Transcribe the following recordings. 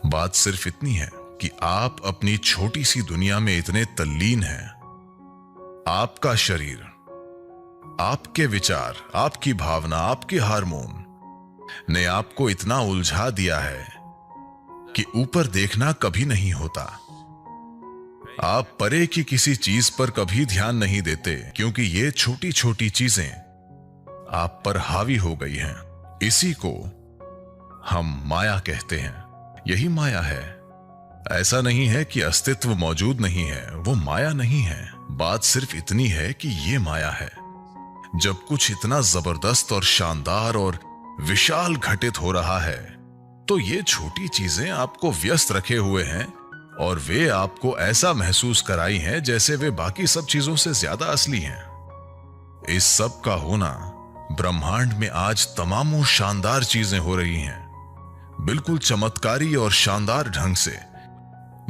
बात सिर्फ इतनी है कि आप अपनी छोटी सी दुनिया में इतने तल्लीन हैं। आपका शरीर, आपके विचार, आपकी भावना, आपके हार्मोन ने आपको इतना उलझा दिया है कि ऊपर देखना कभी नहीं होता। आप परे की किसी चीज पर कभी ध्यान नहीं देते क्योंकि ये छोटी छोटी चीजें आप पर हावी हो गई हैं। इसी को हम माया कहते हैं। यही माया है। ऐसा नहीं है कि अस्तित्व मौजूद नहीं है, वो माया नहीं है। बात सिर्फ इतनी है कि ये माया है। जब कुछ इतना जबरदस्त और शानदार और विशाल घटित हो रहा है तो ये छोटी चीजें आपको व्यस्त रखे हुए हैं और वे आपको ऐसा महसूस कराई हैं जैसे वे बाकी सब चीजों से ज्यादा असली हैं। इस सब का होना, ब्रह्मांड में आज तमामों शानदार चीजें हो रही हैं, बिल्कुल चमत्कारी और शानदार ढंग से,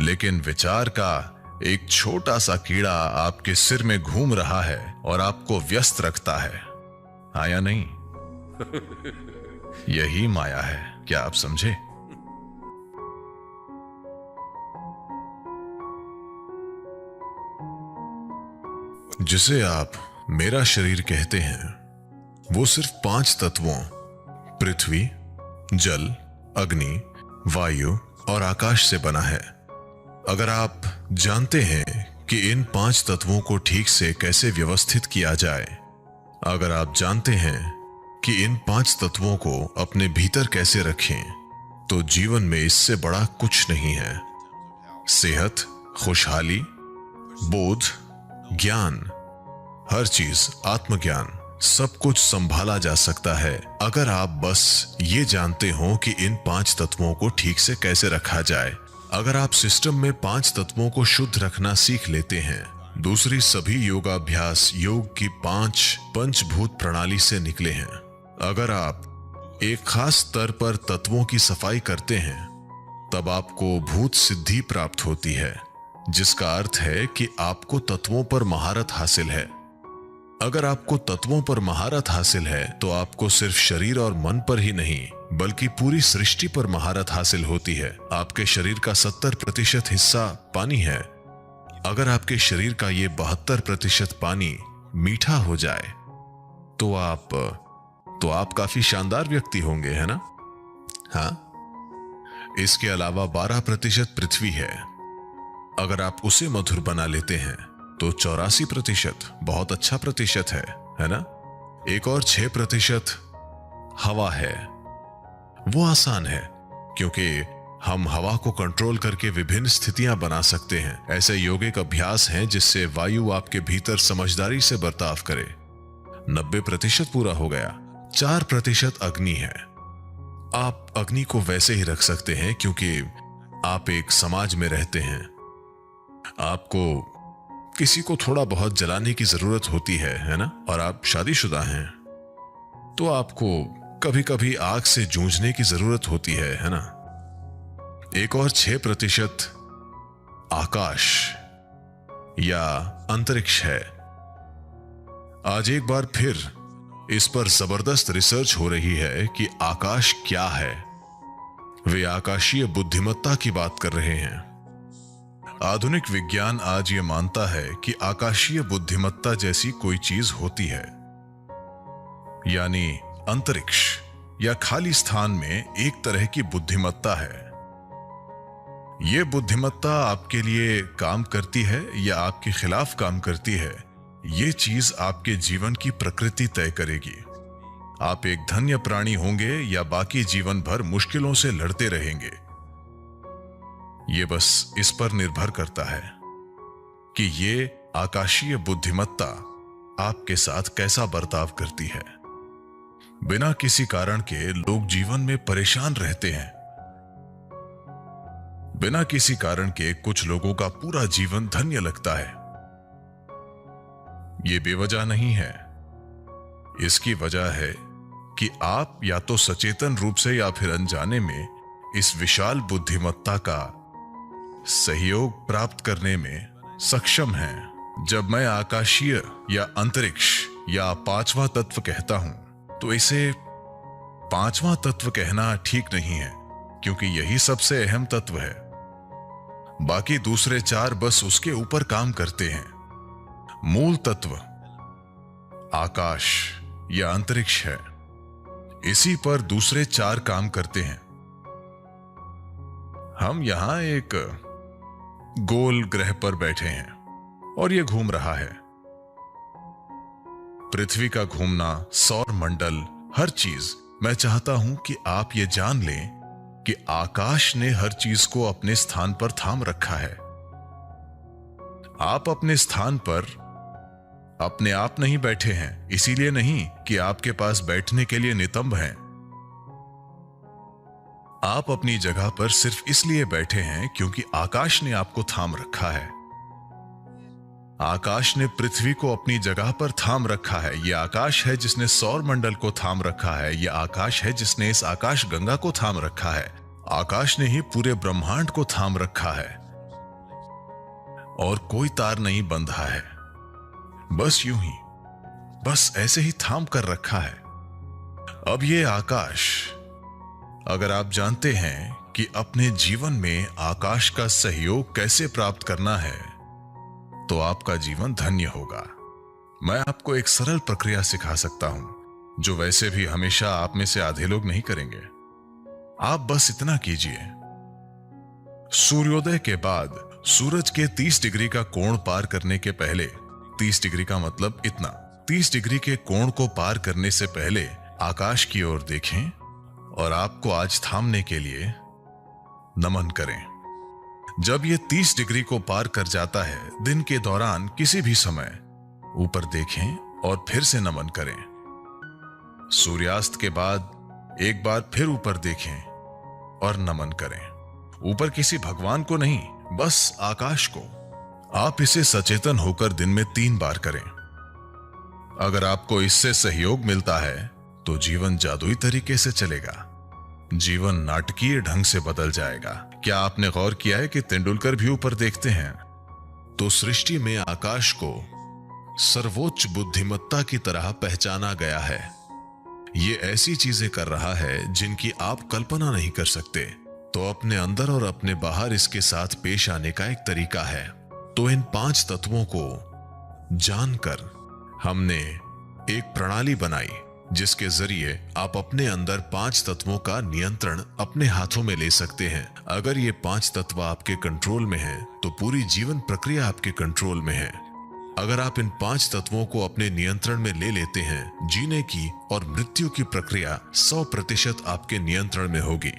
लेकिन विचार का एक छोटा सा कीड़ा आपके सिर में घूम रहा है और आपको व्यस्त रखता है। हाँ या नहीं? यही माया है। क्या आप समझे? जिसे आप मेरा शरीर कहते हैं, वो सिर्फ 5 तत्वों पृथ्वी, जल, अग्नि, वायु और आकाश से बना है। अगर आप जानते हैं कि इन 5 तत्वों को ठीक से कैसे व्यवस्थित किया जाए, अगर आप जानते हैं कि इन 5 तत्वों को अपने भीतर कैसे रखें, तो जीवन में इससे बड़ा कुछ नहीं है। सेहत, खुशहाली, बोध, ज्ञान, हर चीज, आत्मज्ञान, सब कुछ संभाला जा सकता है अगर आप बस ये जानते हो कि इन 5 तत्वों को ठीक से कैसे रखा जाए। अगर आप सिस्टम में 5 तत्वों को शुद्ध रखना सीख लेते हैं, दूसरी सभी योगाभ्यास योग की 5 पंचभूत प्रणाली से निकले हैं। अगर आप एक खास स्तर पर तत्वों की सफाई करते हैं, तब आपको भूत सिद्धि प्राप्त होती है, जिसका अर्थ है कि आपको तत्वों पर महारत हासिल है। अगर आपको तत्वों पर महारत हासिल है तो आपको सिर्फ शरीर और मन पर ही नहीं बल्कि पूरी सृष्टि पर महारत हासिल होती है। आपके शरीर का 70% हिस्सा पानी है। अगर आपके शरीर का ये 72% पानी मीठा हो जाए तो आप काफी शानदार व्यक्ति होंगे, है ना? हाँ। इसके अलावा 12% पृथ्वी है। अगर आप उसे मधुर बना लेते हैं तो 84% बहुत अच्छा प्रतिशत है ना? एक और 6% हवा है। वो आसान है क्योंकि हम हवा को कंट्रोल करके विभिन्न स्थितियां बना सकते हैं। ऐसे योगिक अभ्यास हैं जिससे वायु आपके भीतर समझदारी से बर्ताव करे। 90% पूरा हो गया। 4% अग्नि है। आप अग्नि को वैसे ही रख सकते हैं क्योंकि आप एक समाज में रहते हैं। आपको किसी को थोड़ा बहुत जलाने की जरूरत होती है ना? और आप शादीशुदा हैं तो आपको कभी कभी आग से जूझने की जरूरत होती है ना? एक और 6% आकाश या अंतरिक्ष है। आज एक बार फिर इस पर जबरदस्त रिसर्च हो रही है कि आकाश क्या है। वे आकाशीय बुद्धिमत्ता की बात कर रहे हैं। आधुनिक विज्ञान आज ये मानता है कि आकाशीय बुद्धिमत्ता जैसी कोई चीज होती है, यानी अंतरिक्ष या खाली स्थान में एक तरह की बुद्धिमत्ता है। ये बुद्धिमत्ता आपके लिए काम करती है या आपके खिलाफ काम करती है, ये चीज आपके जीवन की प्रकृति तय करेगी। आप एक धन्य प्राणी होंगे या बाकी जीवन भर मुश्किलों से लड़ते रहेंगे। ये बस इस पर निर्भर करता है कि ये आकाशीय बुद्धिमत्ता आपके साथ कैसा बर्ताव करती है। बिना किसी कारण के लोग जीवन में परेशान रहते हैं। बिना किसी कारण के कुछ लोगों का पूरा जीवन धन्य लगता है। ये बेवजह नहीं है। इसकी वजह है कि आप या तो सचेतन रूप से या फिर अनजाने में इस विशाल बुद्धिमत्ता का सहयोग प्राप्त करने में सक्षम हैं। जब मैं आकाशीय या अंतरिक्ष या 5वां तत्व कहता हूं तो इसे 5वां तत्व कहना ठीक नहीं है। क्योंकि यही सबसे अहम तत्व है। बाकी दूसरे 4 बस उसके ऊपर काम करते हैं। मूल तत्व आकाश या अंतरिक्ष है, इसी पर दूसरे 4 काम करते हैं। हम यहां एक गोल ग्रह पर बैठे हैं और यह घूम रहा है। पृथ्वी का घूमना, सौर मंडल, हर चीज, मैं चाहता हूं कि आप ये जान लें कि आकाश ने हर चीज को अपने स्थान पर थाम रखा है। आप अपने स्थान पर अपने आप नहीं बैठे हैं, इसीलिए नहीं कि आपके पास बैठने के लिए नितंब हैं। आप अपनी जगह पर सिर्फ इसलिए बैठे हैं क्योंकि आकाश ने आपको थाम रखा है। आकाश ने पृथ्वी को अपनी जगह पर थाम रखा है। यह आकाश है जिसने सौर मंडल को थाम रखा है। यह आकाश है जिसने इस आकाश गंगा को थाम रखा है। आकाश ने ही पूरे ब्रह्मांड को थाम रखा है और कोई तार नहीं बंधा है। बस यूं ही, बस ऐसे ही थाम कर रखा है। अब ये आकाश, अगर आप जानते हैं कि अपने जीवन में आकाश का सहयोग कैसे प्राप्त करना है, तो आपका जीवन धन्य होगा। मैं आपको एक सरल प्रक्रिया सिखा सकता हूं, जो वैसे भी हमेशा आप में से आधे लोग नहीं करेंगे। आप बस इतना कीजिए, सूर्योदय के बाद सूरज के 30 डिग्री का कोण पार करने के पहले, 30 डिग्री का मतलब इतना, 30 डिग्री के कोण को पार करने से पहले आकाश की ओर देखें और आपको आज थामने के लिए नमन करें। जब यह 30 डिग्री को पार कर जाता है, दिन के दौरान किसी भी समय ऊपर देखें और फिर से नमन करें। सूर्यास्त के बाद एक बार फिर ऊपर देखें और नमन करें। ऊपर किसी भगवान को नहीं, बस आकाश को। आप इसे सचेतन होकर दिन में 3 बार करें। अगर आपको इससे सहयोग मिलता है तो जीवन जादुई तरीके से चलेगा। जीवन नाटकीय ढंग से बदल जाएगा। क्या आपने गौर किया है कि तेंदुलकर भी ऊपर देखते हैं तो सृष्टि में आकाश को सर्वोच्च बुद्धिमत्ता की तरह पहचाना गया है। ये ऐसी चीजें कर रहा है जिनकी आप कल्पना नहीं कर सकते। तो अपने अंदर और अपने बाहर इसके साथ पेश आने का एक तरीका है। तो इन 5 तत्वों को जानकर हमने एक प्रणाली बनाई जिसके जरिए आप अपने अंदर 5 तत्वों का नियंत्रण अपने हाथों में ले सकते हैं। अगर ये 5 तत्व आपके कंट्रोल में हैं, तो पूरी जीवन प्रक्रिया आपके कंट्रोल में है। अगर आप इन 5 तत्वों को अपने नियंत्रण में ले लेते हैं, जीने की और मृत्यु की प्रक्रिया 100% आपके नियंत्रण में होगी।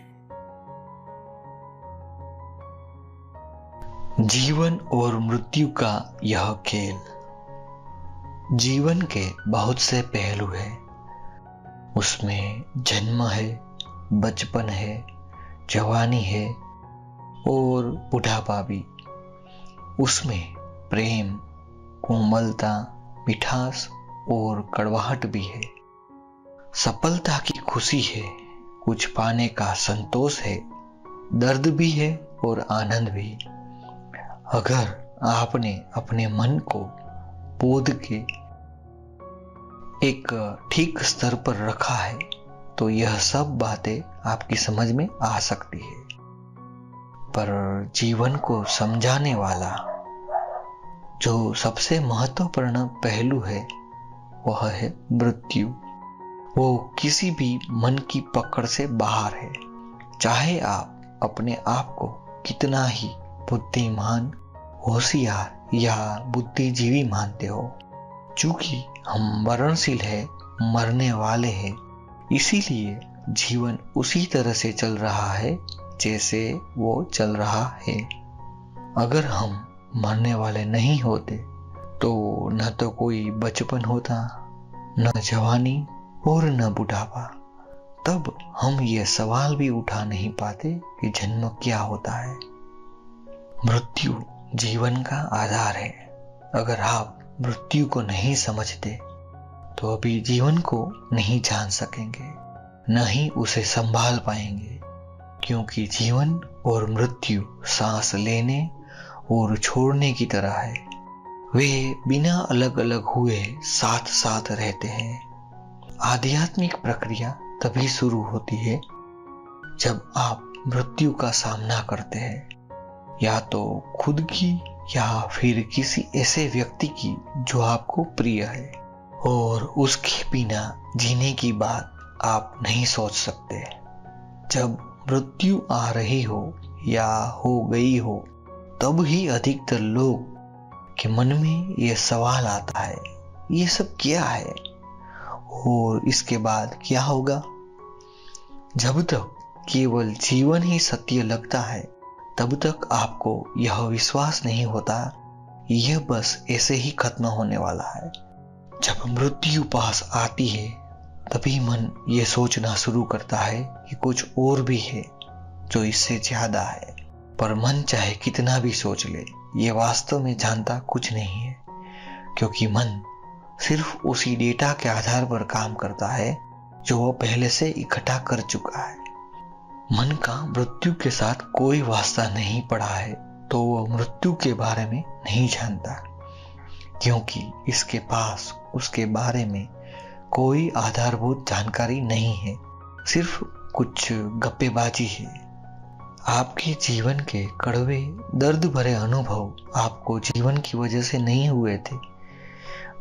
जीवन और मृत्यु का यह खेल। जीवन के बहुत से पहलू हैं। उसमें जन्म है, बचपन है, जवानी है और बुढ़ापा भी। उसमें प्रेम, कोमलता, मिठास और कड़वाहट भी है। सफलता की खुशी है, कुछ पाने का संतोष है, दर्द भी है और आनंद भी। अगर आपने अपने मन को बोध के एक ठीक स्तर पर रखा है तो यह सब बातें आपकी समझ में आ सकती है। पर जीवन को समझाने वाला जो सबसे महत्वपूर्ण पहलू है वह है मृत्यु। वो किसी भी मन की पकड़ से बाहर है। चाहे आप अपने आप को कितना ही बुद्धिमान, होशियार या बुद्धिजीवी मानते हो, चूंकि हम मरणशील है, मरने वाले हैं, इसीलिए जीवन उसी तरह से चल रहा है जैसे वो चल रहा है। अगर हम मरने वाले नहीं होते तो न तो कोई बचपन होता, न जवानी और न बुढ़ापा। तब हम ये सवाल भी उठा नहीं पाते कि जन्म क्या होता है। मृत्यु जीवन का आधार है। अगर आप मृत्यु को नहीं समझते तो अभी जीवन को नहीं जान सकेंगे, न ही उसे संभाल पाएंगे, क्योंकि जीवन और मृत्यु सांस लेने और छोड़ने की तरह है। वे बिना अलग अलग हुए साथ साथ रहते हैं। आध्यात्मिक प्रक्रिया तभी शुरू होती है जब आप मृत्यु का सामना करते हैं, या तो खुद की या फिर किसी ऐसे व्यक्ति की जो आपको प्रिय है, और उसके बिना जीने की बात आप नहीं सोच सकते। जब मृत्यु आ रही हो या हो गई हो, तब ही अधिकतर लोग के मन में यह सवाल आता है, ये सब क्या है और इसके बाद क्या होगा। जब तक केवल जीवन ही सत्य लगता है, तब तक आपको यह विश्वास नहीं होता यह बस ऐसे ही खत्म होने वाला है। जब मृत्यु पास आती है, तभी मन ये सोचना शुरू करता है कि कुछ और भी है जो इससे ज्यादा है। पर मन चाहे कितना भी सोच ले, ये वास्तव में जानता कुछ नहीं है, क्योंकि मन सिर्फ उसी डेटा के आधार पर काम करता है जो वह पहले से इकट्ठा कर चुका है। मन का मृत्यु के साथ कोई वास्ता नहीं पड़ा है, तो वह मृत्यु के बारे में नहीं जानता, क्योंकि इसके पास उसके बारे में कोई आधारभूत जानकारी नहीं है, सिर्फ कुछ गप्पेबाजी है। आपके जीवन के कड़वे दर्द भरे अनुभव आपको जीवन की वजह से नहीं हुए थे,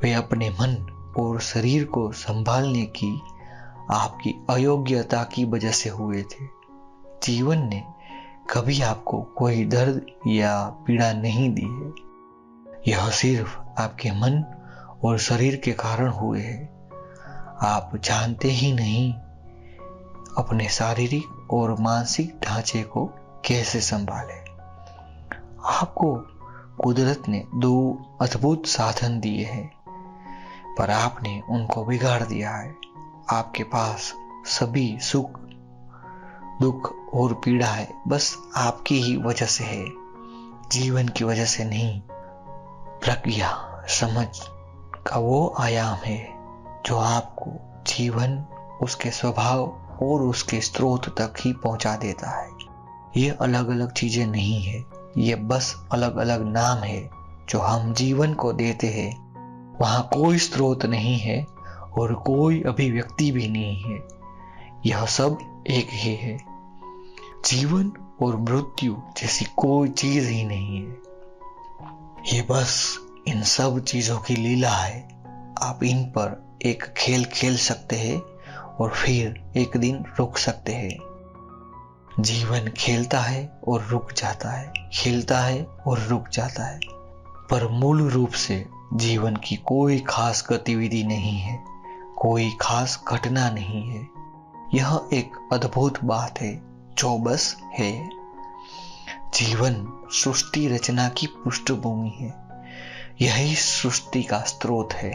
वे अपने मन और शरीर को संभालने की आपकी अयोग्यता की वजह से हुए थे। जीवन ने कभी आपको कोई दर्द या पीड़ा नहीं दी है, यह सिर्फ आपके मन और शरीर के कारण हुए हैं। आप जानते ही नहीं अपने शारीरिक और मानसिक ढांचे को कैसे संभाले। आपको कुदरत ने 2 अद्भुत साधन दिए हैं, पर आपने उनको बिगाड़ दिया है। आपके पास सभी सुख दुख और पीड़ा है, बस आपकी ही वजह से है, जीवन की वजह से नहीं। प्रज्ञा समझ का वो आयाम है जो आपको जीवन, उसके स्वभाव और उसके स्रोत तक ही पहुंचा देता है। ये अलग अलग चीजें नहीं है, ये बस अलग अलग नाम है जो हम जीवन को देते हैं। वहां कोई स्रोत नहीं है और कोई अभिव्यक्ति भी नहीं है, यह सब एक ही है। जीवन और मृत्यु जैसी कोई चीज ही नहीं है, ये बस इन सब चीजों की लीला है। आप इन पर एक खेल खेल सकते हैं और फिर एक दिन रुक सकते हैं। जीवन खेलता है और रुक जाता है, खेलता है और रुक जाता है, पर मूल रूप से जीवन की कोई खास गतिविधि नहीं है, कोई खास घटना नहीं है। यह एक अद्भुत बात है जो बस है। जीवन सृष्टि रचना की पृष्ठभूमि है, यही सृष्टि का स्रोत है।